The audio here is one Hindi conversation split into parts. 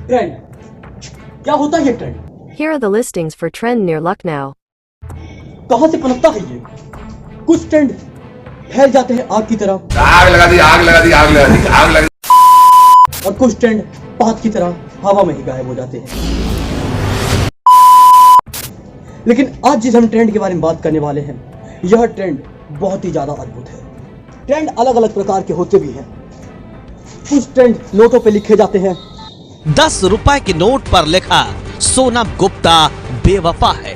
ट्रेंड क्या होता है ये trend? Here are the listings for trend near Lucknow. कहां से पनपता है ये? कुछ ट्रेंड फैल जाते हैं आग की तरह, आग लगा दी, आग लगा दी, आग लगा दी, आग लगा दी। और कुछ ट्रेंड पात की तरह हवा में ही गायब हो जाते हैं। लेकिन आज जिस हम ट्रेंड के बारे में बात करने वाले हैं, यह ट्रेंड बहुत ही ज्यादा अद्भुत है। ट्रेंड अलग अलग प्रकार के होते भी हैं। कुछ ट्रेंड नोटों पे लिखे जाते हैं। 10 रुपए के नोट पर लिखा सोनम गुप्ता बेवफा है।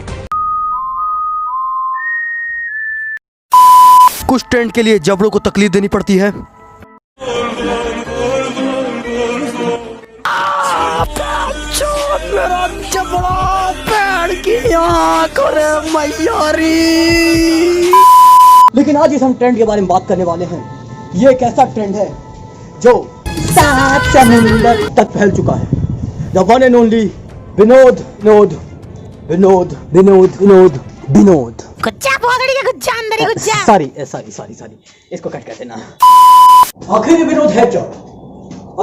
कुछ ट्रेंड के लिए जबड़ों को तकलीफ देनी पड़ती है। मेरा जबड़ा पैर की आंख और मैयारी। लेकिन आज इस हम ट्रेंड के बारे में बात करने वाले हैं। ये एक ऐसा ट्रेंड है जो 7 समुंदर तक फैल चुका है। The one and only Vinod Vinod Vinod Vinod Vinod Vinod. गुच्चा भोसड़ी का गुच्चा अंदर ही गुच्चा। सॉरी इसको कट कर देना। आखिर ये विनोद है क्या?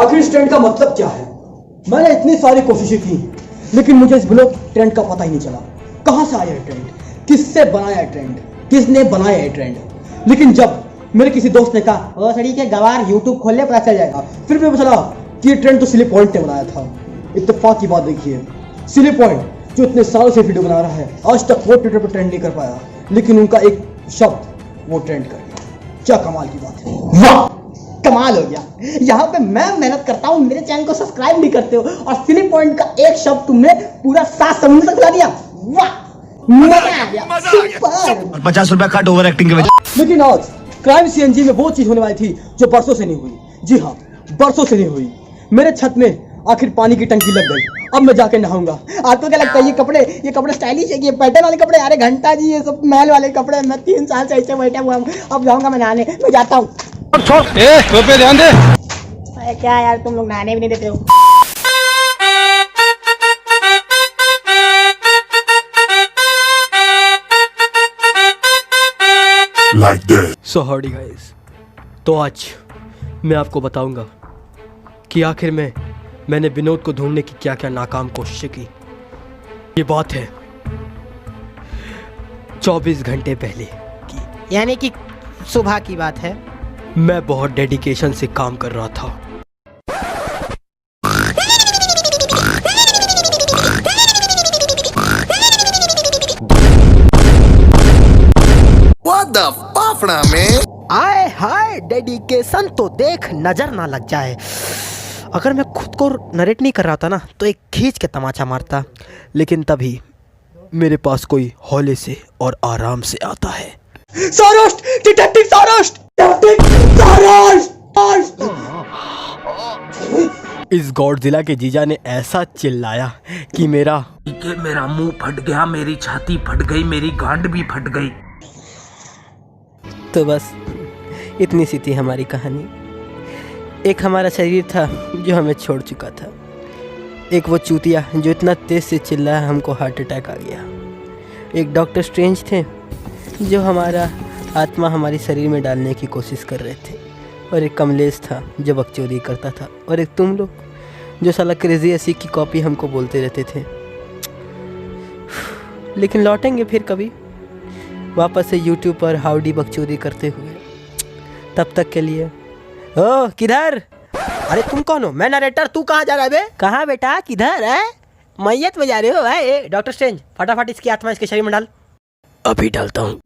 आखिर इस ट्रेंड का मतलब क्या है? मैंने इतनी सारी कोशिशें की, लेकिन मुझे इस ब्लॉग ट्रेंड का पता ही नहीं चला। कहां से आया है ट्रेंड? किससे बनाया है ट्रेंड? किसने बनाया है ट्रेंड? लेकिन जब मेरे किसी दोस्त ने कहा भोसड़ी के गवार यूट्यूब खोल ले पता चल जाएगा, फिर मुझे पता चला कि ये ट्रेंड तो सिली पॉइंट ने बनाया था। इत्तेफाक की बात देखिए, सिली पॉइंट जो इतने सालों से वीडियो बना रहा है, आज तक वो ट्विटर पर ट्रेंड नहीं कर पाया, लेकिन उनका एक शब्द वो ट्रेंड कर गया। क्या कमाल की बात है, वाह कमाल हो गया। यहाँ पे मैं मेहनत करता हूँ, मेरे चैनल को सब्सक्राइब नहीं करते हो, और सिली पॉइंट का एक शब्द तुमने पूरा 7 समुद्र तक ला दिया। वाह मजा आ गया, सुपर। 50 रुपए कट ओवर एक्टिंग के वजह। लेकिन आज क्राइम सीएनजी में वो चीज होने वाली थी जो बरसों से नहीं हुई। जी हाँ, बरसों से नहीं हुई। मेरे छत में आखिर पानी की टंकी लग गई। अब मैं जाके नहाऊंगा। आपको क्या लगता है ये कपड़े स्टाइलिश है? ये पैटर्न वाले कपड़े? अरे घंटा जी, ये सब महल वाले कपड़े। मैं 3 साल से ऐसे बैठा हुआ हूँ। अब जाऊंगा मैं नहाने। मैं जाता हूँ। पे ध्यान दे। क्या यार, तुम लोग नहाने भी नहीं देते हो। Like this. So howdy guys, तो आज मैं आपको बताऊंगा कि आखिर में मैंने विनोद को ढूंढने की क्या क्या नाकाम कोशिशें की। ये बात है 24 घंटे पहले की, यानी कि सुबह की बात है। मैं बहुत डेडिकेशन से काम कर रहा था। What the फाफड़ा में? आए हाय, डेडिकेशन तो देख नजर ना लग जाए। अगर मैं खुद को नरेट नहीं कर रहा था ना, तो एक खींच के तमाचा मारता। लेकिन तभी मेरे पास कोई हौले से और आराम से आता है। Saurashtra detective, Saurashtra detective, Saurashtra. इस गॉडजिला के जीजा ने ऐसा चिल्लाया कि मेरा मुंह फट गया, मेरी छाती फट गई, मेरी गांड भी फट गई। तो बस इतनी सी थी हमारी कहानी। एक हमारा शरीर था जो हमें छोड़ चुका था। एक वो चूतिया जो इतना तेज से चिल्लाया हमको हार्ट अटैक आ गया। एक डॉक्टर स्ट्रेंज थे जो हमारा आत्मा हमारी शरीर में डालने की कोशिश कर रहे थे। और एक कमलेश था जो बकचोदी करता था। और एक तुम लोग जो साला क्रेजी ऐसी की कॉपी हमको बोलते रहते थे। लेकिन लौटेंगे फिर कभी वापस से यूट्यूब पर हाउडी बकचोदी करते हुए। तब तक के लिए ओ किधर? अरे तुम कौन हो? मैं नरेटर। तू कहाँ जा रहा है बे? कहाँ बेटा, किधर है? मैयत में जा रहे हो? है डॉक्टर स्ट्रेंज, फटाफट इसकी आत्मा इसके शरीर में डाल। अभी डालता हूँ।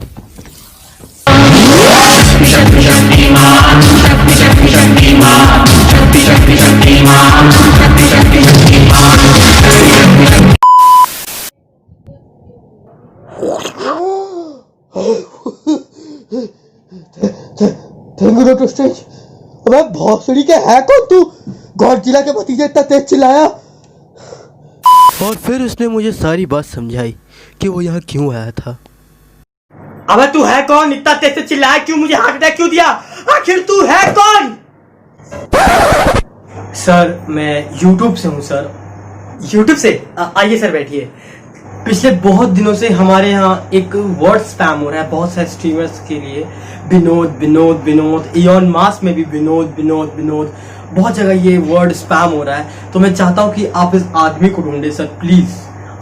Thank you doctor strange. अबे भोसड़ी के है कौन तू? गॉडजिला के भतीजे इतना तेज चिल्लाया। और फिर उसने मुझे सारी बात समझाई कि वो यहाँ क्यों आया था। अबे तू है कौन? इतना तेज से चिल्लाया क्यों? मुझे हार्ट अटैक क्यों दिया? आखिर तू है कौन? सर मैं यूट्यूब से हूँ सर। यूट्यूब से? आइए सर बैठिए। पिछले बहुत दिनों से हमारे यहाँ एक वर्ड स्पैम हो रहा है बहुत सारे स्ट्रीमर्स के लिए। विनोद विनोद विनोद, इयॉन मास्क में भी विनोद विनोद विनोद। बहुत जगह ये वर्ड स्पैम हो रहा है, तो मैं चाहता हूँ कि आप इस आदमी को ढूंढे सर, प्लीज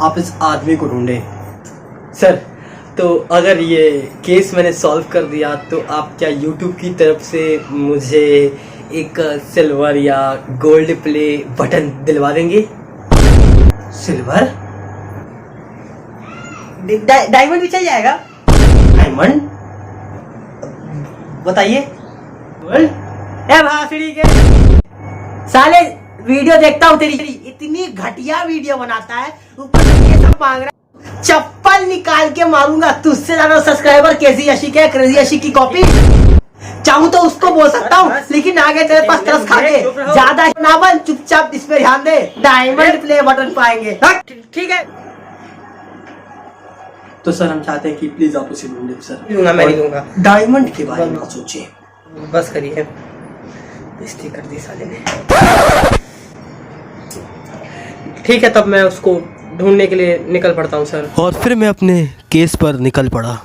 आप इस आदमी को ढूंढे सर। तो अगर ये केस मैंने सॉल्व कर दिया तो आप क्या यूट्यूब की तरफ से मुझे एक सिल्वर या गोल्ड प्ले बटन दिलवा देंगे? सिल्वर? डायमंड भी चल जाएगा? डायमंड बताइए। ए भासड़ी के साले, वीडियो देखता हूँ तेरी, इतनी घटिया वीडियो बनाता है, ऊपर से ये सब मांग रहा है। चप्पल निकाल के मारूंगा, तुझसे ज्यादा सब्सक्राइबर केजी अशिक है, क्रेजी अशिक की कॉपी। चाहूँ तो उसको बोल सकता हूँ, लेकिन आगे तेरे पास तरस खा के ज्यादा ना बन, चुपचाप इस पे ध्यान दे, डायमंड प्ले बटन पाएंगे। ठीक है तो सर हम चाहते हैं कि प्लीज आप उसे ढूंढे सर। लूंगा, मैं नहीं लूंगा। डायमंड के बारे में सोचिए, बस करिए, बेइज्जती कर दी साले ने। ठीक है, तब मैं उसको ढूंढने के लिए निकल पड़ता हूँ सर। और फिर मैं अपने केस पर निकल पड़ा।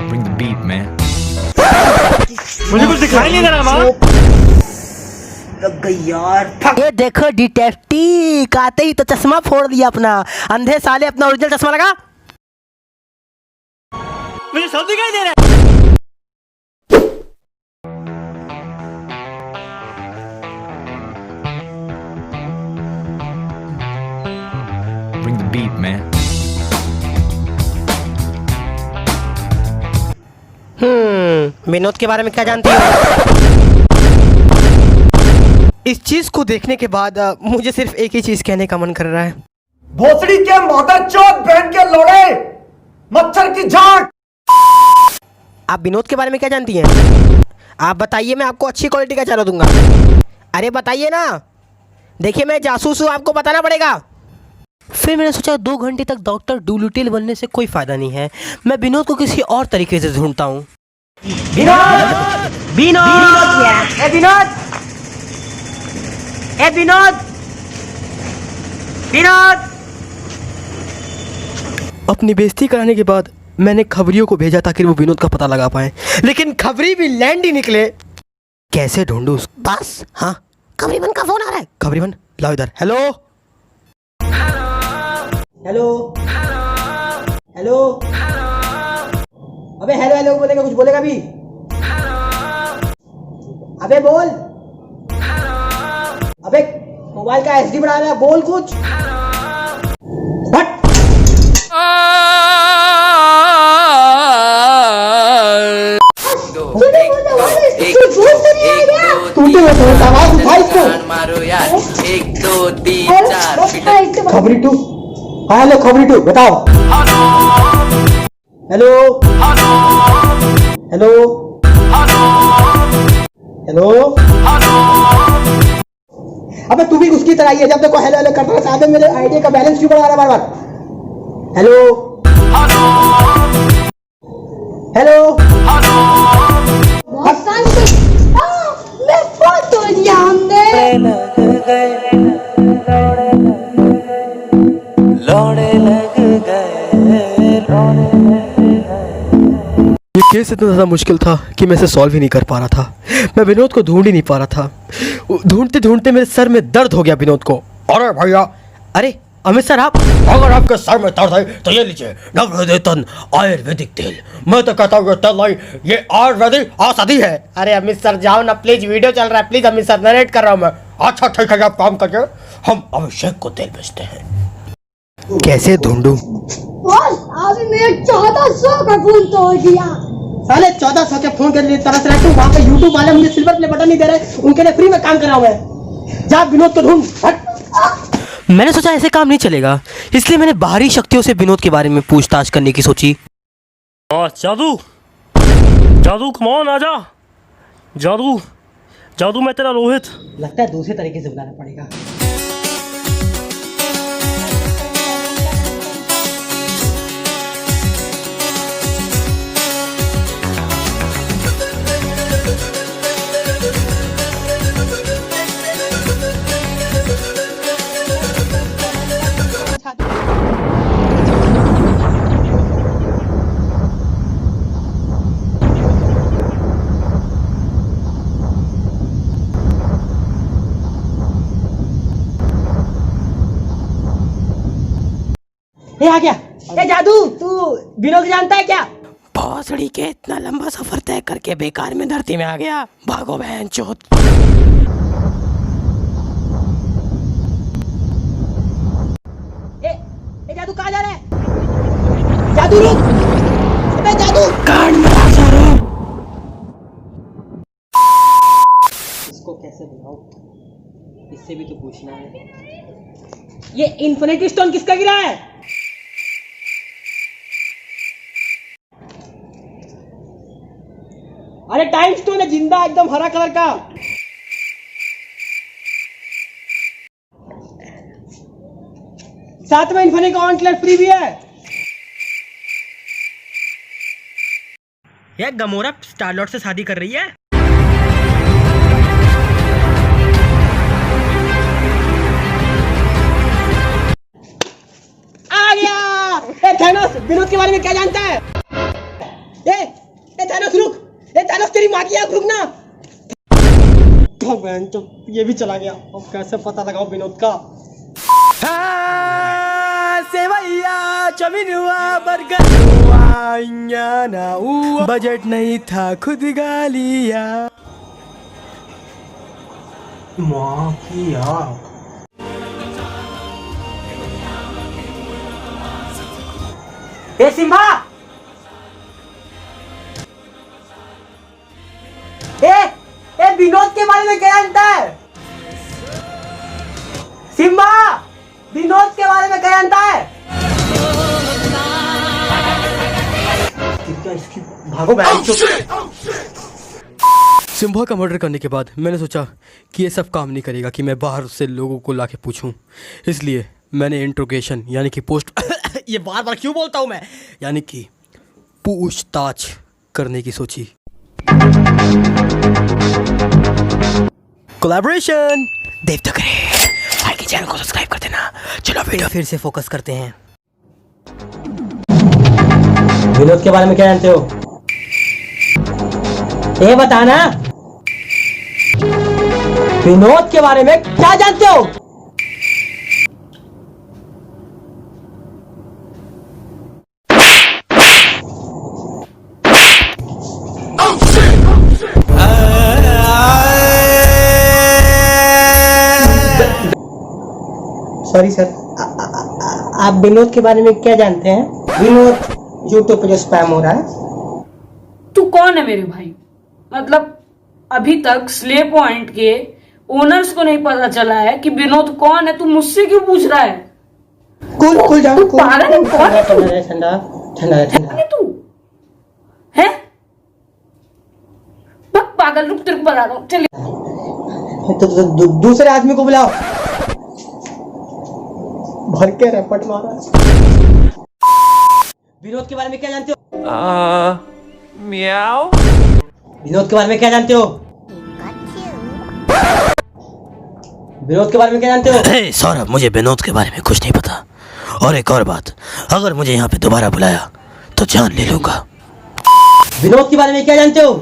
Bring the beat, man. मुझे कुछ दिखाई नहीं दे रहा माँ। लग गई यार। ये देखो डिटेक्टिव, आते ही तो चश्मा फोड़ दिया अपना। अंधे साले, अपना ओरिजिनल चश्मा लगा। मुझे सब दिखाई दे रहा है। Bring the beat, man. Vinod के बारे में क्या जानती हो? इस चीज को देखने के बाद मुझे सिर्फ एक ही चीज कहने का मन कर रहा है। भोसड़ी के मादरचोद बहन के लोड़े, मच्छर की झांक। आप विनोद के बारे में क्या जानती हैं? आप बताइए, मैं आपको अच्छी क्वालिटी का चारा दूंगा। अरे बताइए ना। देखिए मैं जासूस हूँ, आपको बताना पड़ेगा। फिर मैंने सोचा 2 घंटे तक डॉक्टर डुलूटिल बनने से कोई फायदा नहीं है, मैं विनोद को किसी और तरीके से ढूंढता हूँ। विनोद! विनोद! ए विनोद! ए विनोद! विनोद! अपनी बेइज्जती कराने के बाद मैंने खबरियों को भेजा ताकि वो विनोद का पता लगा पाए, लेकिन खबरी भी लैंड ही निकले। कैसे ढूंढूं उस बस? हाँ, खबरीबन का फोन आ रहा है। खबरीबन लाओ इधर। Hello hello hello. अबे हेलो हेलो बोलेगा, कुछ बोलेगा भी? अबे बोल। अबे मोबाइल का एसडी बढ़ा रहा है, बोल कुछ। हट। टूटे हुए तो आवाज उठाई इसको। मारो यार, 1 2 3 4। खबरी टू। हाँ हेलो खबरी टू, बताओ। Hello hello hello. अबे तू भी उसकी तरह ही है, जब देखो हेलो हेलो करता है, साथ में मेरे आईडी का बैलेंस क्यों बढ़ा रहा है बार बार? Hello hello. ये केस इतना ज़्यादा मुश्किल था कि मैं इसे सॉल्व ही नहीं कर पा रहा था। मैं विनोद को ढूंढ ही नहीं पा रहा था। ढूंढते ढूंढते मेरे सर में दर्द हो गया विनोद को। अरे भैया, अरे अमित सर, आप अगर आपके सर में दर्द है तो ये लीजिए नवरत्न आयुर्वेदिक तेल। मैं तो कहता हूँ ये तेल नहीं, ये आयुर्वेदिक औषधि है। अरे अमित सर जाओ ना प्लीज, वीडियो चल रहा है। प्लीज अमित सर, नरेट कर रहा हूँ मैं। अच्छा ठीक है, आप काम करिए, हम अभिषेक को तेल बेचते हैं। कैसे ढूंढूं? अभी मेरे 1400 का फोन तोड़ दिया। साले 1400 के फोन के लिए तरस रहा है। वहाँ पे यूट्यूब वाले मुझे सिल्वर प्ले बटन नहीं दे रहे, उनके लिए फ्री में काम कर रहा हूँ मैं। जा विनोद को ढूंढ। मैंने सोचा ऐसे काम नहीं चलेगा, इसलिए मैंने बाहरी शक्तियों से विनोद के बारे में पूछताछ करने की सोची। जादू जादू कमॉन आजा। जादू जादू, मैं तेरा रोहित। लगता है दूसरे तरीके से बुलाना पड़ेगा। ये आ गया। ए जादू, तू विनोद को जानता है क्या? भोसड़ी के इतना लंबा सफर तय करके बेकार में धरती में आ गया। भागो बहन चोद। ए जादू कहाँ जा रहा है? जादू रुक। अबे जादू। कांड में आ जा रहा हूं। इसको कैसे बुलाऊं? इससे भी तो पूछना है। ये इन्फिनिटी स्टोन किसका गिरा है? अरे टाइम स्टोन है, जिंदा एकदम हरा कलर का। साथ में इन्फिनिटी का ऑनक्लेट फ्री भी है। ये गमोरा स्टारलॉर्ड से शादी कर रही है। आ गया। ए थैनोस, विनोद के बारे में क्या जानता है? ए थैनोस रुक। ए थैनोस, तेरी माँ की आंख रुक ना। बहन तो ये भी चला गया। अब कैसे पता लगाओ विनोद का? सेवैया चमिनुआ बर्गर हुआ, ना हुआ। बजट नहीं था खुद गालिया। माँ की आंख। ए सिम्बा, ए विनोद के बारे में क्या जानता है? सिम्बा, विनोद के बारे में क्या जानता है? इसकी भागो बहन चोद। सिम्बा का मर्डर करने के बाद मैंने सोचा कि ये सब काम नहीं करेगा कि मैं बाहर से लोगों को लाके पूछूं। इसलिए मैंने इंट्रोगेशन यानी कि पोस्ट ये बार बार क्यों बोलता हूं मैं, यानी कि पूछताछ करने की सोची। कोलैबोरेशन देव तक के चैनल को सब्सक्राइब कर देना। चलो वीडियो फिर से फोकस करते हैं। विनोद के बारे में क्या जानते हो? ये बताना। विनोद के बारे में क्या जानते हो? सॉरी सर, आप विनोद के बारे में क्या जानते हैं? विनोद यूट्यूब पे जो स्पैम हो रहा है। तू कौन है मेरे भाई? मतलब अभी तक स्ले पॉइंट के ओनर्स को नहीं पता चला है कि विनोद कौन है। तू मुझसे क्यों पूछ रहा है? कूल जाओ। तू पागल है? कौन है तू? ठंडा ठंडा ठंडा। तू है पागल? रुक, तेरे को बता रहा हूँ। चल तो दूसरे आदमी को बुलाओ। भर के रपट मारा। विनोद के बारे में क्या जानते हो? म्याऊ। विनोद के बारे में क्या जानते हो? विनोद के बारे में क्या जानते हो? हे सौरभ, मुझे विनोद के बारे में कुछ नहीं पता। और एक और बात, अगर मुझे यहाँ पे दोबारा बुलाया तो जान ले लूंगा। विनोद के बारे में क्या जानते हो?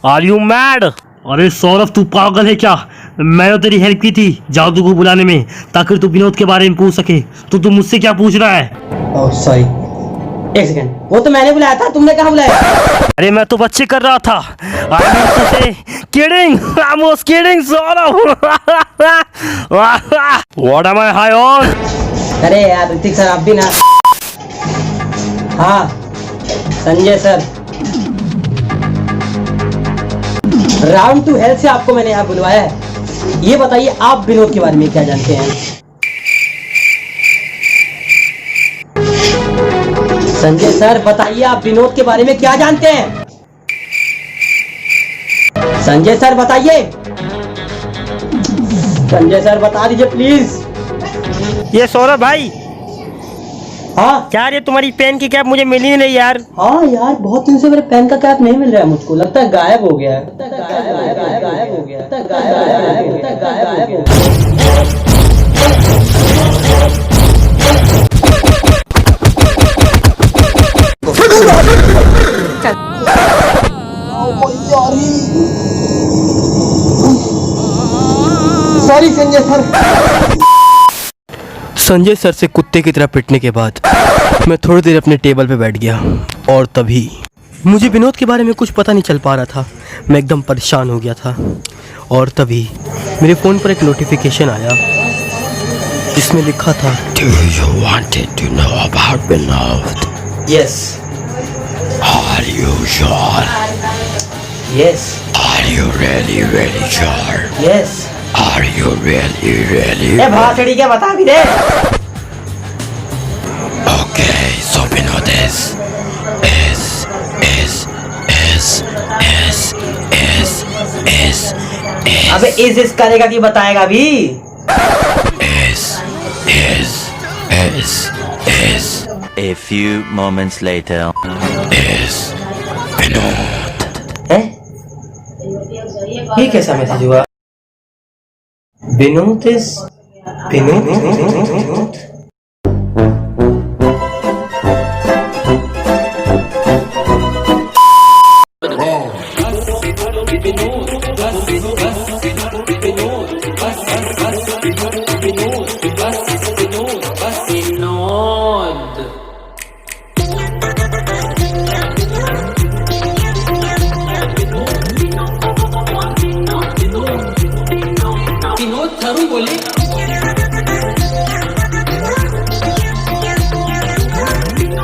Are you mad? अरे सौरभ, तू पागल है क्या? मैंने तो तेरी हेल्प की थी जादू को बुलाने में, ताकि तू विनोद के बारे में पूछ सके। तो तू मुझसे क्या पूछ रहा है? ओह सॉरी, एक सेकंड। वो तो मैंने बुलाया था, तुमने कहाँ बुलाया? अरे मैं तो बच्चे कर रहा था। I mean to say, kidding. I was kidding, Saurabh. What am I high on? अरे यार ऋतिक सर, आप भी ना। हाँ Sanjay sir, round to health से आपको मैंने यहाँ बुलवाया है। ये बताइए आप विनोद के बारे में क्या जानते हैं? संजय सर बताइए आप विनोद के बारे में क्या जानते हैं? संजय सर बताइए। संजय सर बता दीजिए प्लीज। ये सौरभ भाई, हाँ क्या ये तुम्हारी पेन की कैप मुझे मिल ही नहीं यार। हाँ यार, बहुत दिन से मेरे पेन का कैप नहीं मिल रहा है मुझको। लगता है गायब हो गया है। गायब हो गया। Sorry Sanjay sir. Sanjay sir से कुत्ते की तरह पिटने के बाद मैं थोड़ी देर अपने टेबल पे बैठ गया और तभी मुझे विनोद के बारे में कुछ पता नहीं चल पा रहा था। मैं एकदम परेशान हो गया था और तभी मेरे फ़ोन पर एक नोटिफिकेशन आया जिसमें लिखा था Do you wanted to know about Vinod? Yes Are you sure? Yes Are you really sure? Yes Are you really? भाषड़ी क्या बता भी दे। Okay, so Vinod is. अबे इस करेगा कि बताएगा भी। Is. A few moments later. Is Vinod. हैं? ये कैसा मैसेज हुआ? विनोद